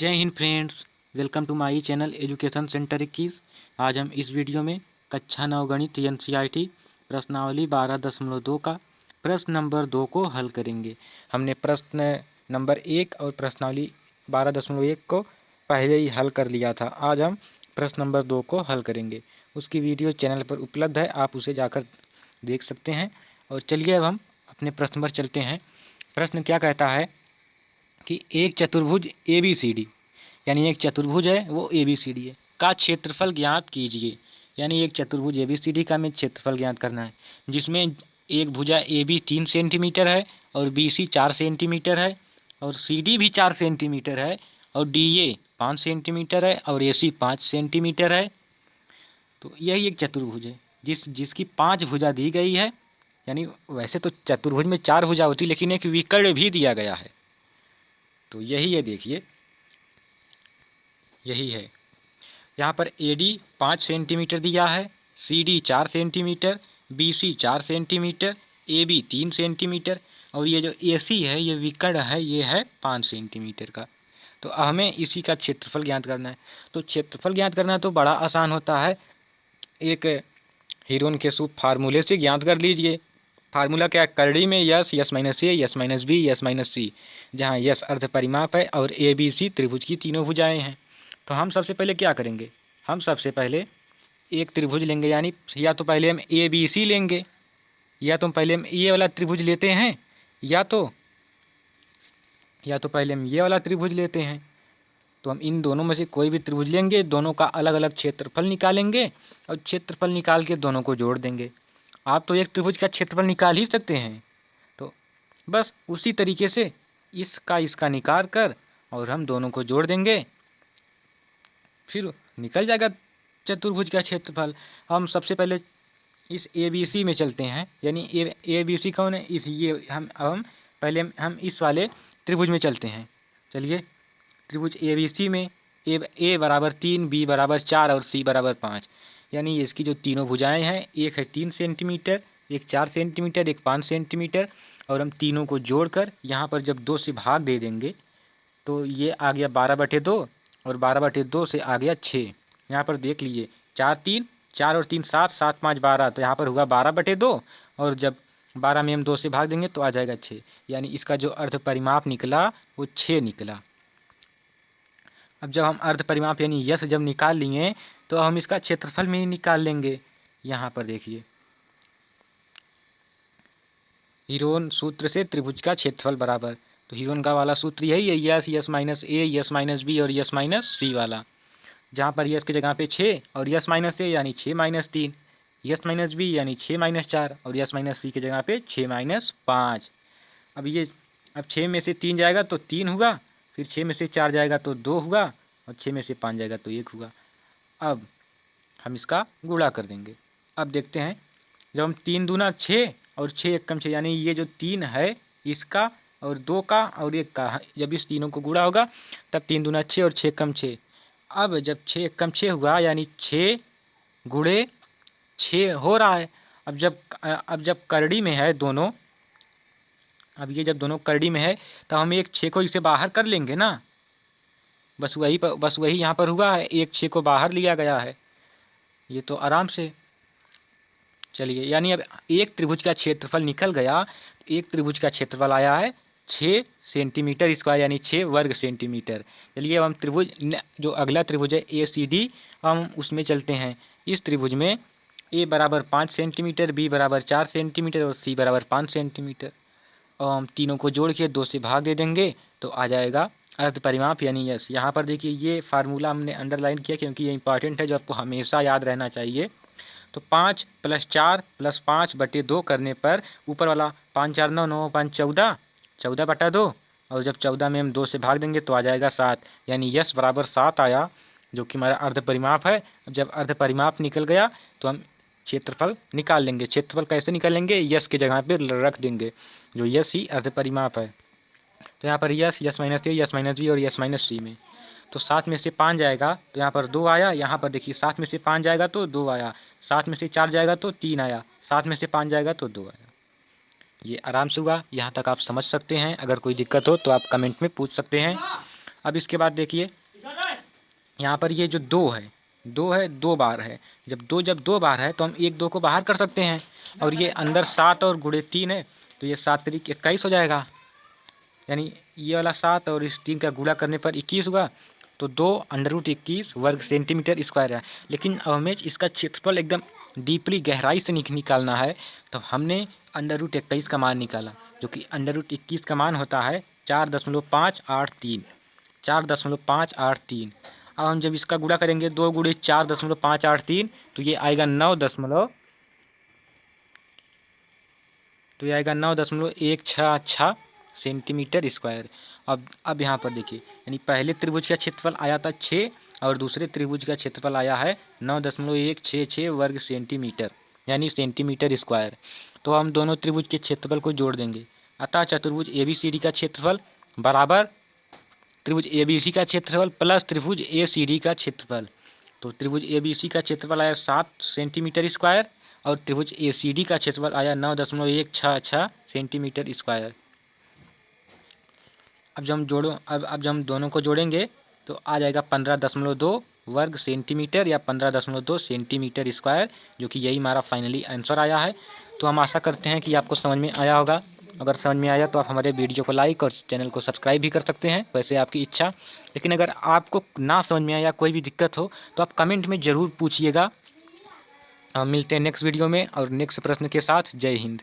जय हिंद friends, welcome to my channel education centre 21। आज हम इस वीडियो में कक्षा 9 गणित एनसीईआरटी प्रश्नावली 12.2 का प्रश्न नंबर 2 को हल करेंगे। हमने प्रश्न नंबर 1 और प्रश्नावली 12.1 को पहले ही हल कर लिया था। आज हम प्रश्न नंबर 2 को हल करेंगे। उसकी वीडियो चैनल पर उपलब्ध है, आप उसे जाकर देख सकते हैं। और चलिए अब हम अपने प्रश्न पर चलते हैं। प्रश्न क्या कहता है कि एक चतुर्भुज ABCD, यानी एक चतुर्भुज है वो ABCD है, का क्षेत्रफल ज्ञात कीजिए। यानी एक चतुर्भुज ABCD का हमें क्षेत्रफल ज्ञात करना है, जिसमें एक भुजा AB 3 सेंटीमीटर है और BC 4 सेंटीमीटर है और CD भी 4 सेंटीमीटर है और DA 5 सेंटीमीटर है और AC 5 सेंटीमीटर है। तो यही एक चतुर्भुज है जिसकी 5 भुजा दी गई है। यानी वैसे तो चतुर्भुज में 4 भुजा होती, लेकिन एक विकर्ण भी दिया गया है। तो यही है, देखिए यही है। यहाँ पर AD 5 सेंटीमीटर दिया है, CD 4 centimetre, BC 4 centimetre, AB 3 centimetre और ये जो AC है ये विकर्ण है, ये है 5 सेंटीमीटर का। तो हमें इसी का क्षेत्रफल ज्ञात करना है। तो क्षेत्रफल ज्ञात करना तो बड़ा आसान होता है, एक हीरोन के सूत्र फार्मूले से ज्ञात कर लीजिए। फार्मूला क्या है? करड़ी में S minus a, S minus b, S minus c, जहाँ यस अर्ध परिमाप है और ABC त्रिभुज की तीनों भुजाएं हैं। तो हम सबसे पहले क्या करेंगे? हम सबसे पहले एक त्रिभुज लेंगे, यानी या तो पहले हम ABC लेंगे, या तो पहले हम ये वाला त्रिभुज लेते हैं, या तो पहले हम ये वाला त्रिभुज लेते हैं। तो हम इन दोनों में से कोई भी त्रिभुज लेंगे, दोनों का अलग अलग क्षेत्रफल निकालेंगे और क्षेत्रफल निकाल के दोनों को जोड़ देंगे। आप तो एक त्रिभुज का क्षेत्रफल निकाल ही सकते हैं। तो बस उसी तरीके से इसका निकाल कर और हम दोनों को जोड़ देंगे, फिर निकल जाएगा चतुर्भुज का क्षेत्रफल। हम सबसे पहले इस ABC में चलते हैं, यानी ABC कौन है? हम पहले हम इस वाले त्रिभुज में चलते हैं। चलिए, त्रिभुज ABC में A बराबर 3, B बराबर 4 और C बराबर 5, यानी इसकी जो तीनों भुजाएं हैं, एक है 3 सेंटीमीटर, एक 4 सेंटीमीटर, एक 5 सेंटीमीटर, और हम तीनों को जोड़कर यहाँ पर जब 2 से भाग दे देंगे तो ये आ गया 12/2 और 12/2 से आ गया 6। यहाँ पर देख लीजिए, 4 और 3 7, 7 5 12, तो यहाँ पर हुआ 12/2 और जब 12 में हम 2 से भाग देंगे तो आ जाएगा 6। यानी इसका जो अर्ध परिमाप निकला वो 6 निकला। अब जब हम अर्ध परिमाप यानी यस जब निकाल लिए तो हम इसका क्षेत्रफल में ही निकाल लेंगे। यहाँ पर देखिए, हीरोन सूत्र से त्रिभुज का क्षेत्रफल बराबर, तो हीरोन का वाला सूत्र यही है, yes minus a, S minus B और यस माइनस सी वाला, जहाँ पर यस की जगह पे 6 और यस माइनस ए यानी 6 माइनस 3, यस माइनस बी यानी 6 माइनस 4 और यस माइनस सी की जगह पे 6 माइनस 5। अब 6 में से 3 जाएगा तो 3 होगा, फिर 6 में से 4 जाएगा तो 2 होगा और 6 में से 5 जाएगा तो 1 होगा। अब हम इसका गुणा कर देंगे। अब देखते हैं, जब हम 3 दूना 6 और 6 एक कम 6, यानी ये जो 3 है इसका और 2 का और 1 का, जब इस तीनों को गुणा होगा तब 3 दूना 6 और 6 कम 6। अब जब 6 एक कम 6 हुआ, यानी 6 गुणे 6 हो रहा है। अब जब करड़ी में है दोनों, अब ये जब दोनों करड़ी में है तो हम एक 6 को इसे बाहर कर लेंगे ना, बस वही यहाँ पर हुआ है, एक 6 को बाहर लिया गया है, ये तो आराम से। चलिए, यानी अब एक त्रिभुज का क्षेत्रफल निकल गया, एक त्रिभुज का क्षेत्रफल आया है 6 सेंटीमीटर स्क्वायर, यानी 6 वर्ग सेंटीमीटर। चलिए, अब हम त्रिभुज जो अगला त्रिभुज है ACD, हम उसमें चलते हैं। इस त्रिभुज में A बराबर 5 सेंटीमीटर, B बराबर 4 सेंटीमीटर और C बराबर 5 सेंटीमीटर, और हम तीनों को जोड़ के 2 से भाग दे देंगे तो आ जाएगा अर्ध परिमाप यानी यस। यहाँ पर देखिए, ये फार्मूला हमने अंडरलाइन किया क्योंकि ये इंपॉर्टेंट है, जो आपको हमेशा याद रहना चाहिए। तो 5 + 4 + 5/2 करने पर ऊपर वाला 5 4 9, 9 5 14, 14/2, और जब 14 में हम 2 से भाग देंगे तो आ जाएगा 7, यानी यस बराबर 7 आया, जो कि हमारा अर्ध परिमाप है। अब जब अर्ध परिमाप निकल गया तो हम क्षेत्रफल निकाल लेंगे। क्षेत्रफल कैसे निकालेंगे? यस की जगह पे रख देंगे, जो यस ही अर्ध परिमाप है। तो यहाँ पर yes minus a, S minus B और यस माइनस सी में, तो 7 में से 5 जाएगा तो यहाँ पर 2 आया। यहाँ पर देखिए, 7 में से 5 जाएगा तो 2 आया, 7 में से 4 जाएगा तो 3 आया, 7 में से 5 जाएगा तो 2 आया। ये आराम से हुआ, यहाँ तक आप समझ सकते हैं। अगर कोई दिक्कत हो तो आप कमेंट में पूछ सकते हैं। अब इसके बाद देखिए यहाँ पर ये जो 2 बार है, जब 2 बार है तो हम 1 2 को बाहर कर सकते हैं, और ये अंदर 7 और गुणे 3 है, तो ये 7 3 21 हो जाएगा, यानी ये वाला 7 और इस 3 का गुणा करने पर 21 हुआ, तो 2√21 वर्ग सेंटीमीटर स्क्वायर है। लेकिन अब हमें इसका क्षेत्रफल एकदम डीपली गहराई से निकालना है, तो हमने √21 का मान निकाला, जो कि √21 का मान होता है 4.583, 4.583। अब हम जब इसका गुणा करेंगे 2 गुणे 4.583, तो ये आएगा 9.166 सेंटीमीटर स्क्वायर। अब यहाँ पर देखिए, यानी पहले त्रिभुज का क्षेत्रफल आया था 6 और दूसरे त्रिभुज का क्षेत्रफल आया है 9.166 वर्ग सेंटीमीटर, यानी सेंटीमीटर स्क्वायर। तो हम दोनों त्रिभुज के क्षेत्रफल को जोड़ देंगे। अतः चतुर्भुज ABCD का क्षेत्रफल बराबर त्रिभुज ABC का क्षेत्रफल प्लस त्रिभुज ACD का क्षेत्रफल। तो त्रिभुज ABC का क्षेत्रफल आया 7 सेंटीमीटर स्क्वायर और त्रिभुज ACD का क्षेत्रफल आया 9.166 सेंटीमीटर स्क्वायर। अब जब हम दोनों को जोड़ेंगे तो आ जाएगा 15.2 वर्ग सेंटीमीटर या 15.2 सेंटीमीटर स्क्वायर, जो कि यही हमारा फाइनली आंसर आया है। तो हम आशा करते हैं कि आपको समझ में आया होगा। अगर समझ में आया तो आप हमारे वीडियो को लाइक और चैनल को सब्सक्राइब भी कर सकते हैं, वैसे आपकी इच्छा। लेकिन अगर आपको ना समझ में आया, कोई भी दिक्कत हो, तो आप कमेंट में ज़रूर पूछिएगा। मिलते हैं नेक्स्ट वीडियो में और नेक्स्ट प्रश्न के साथ। जय हिंद।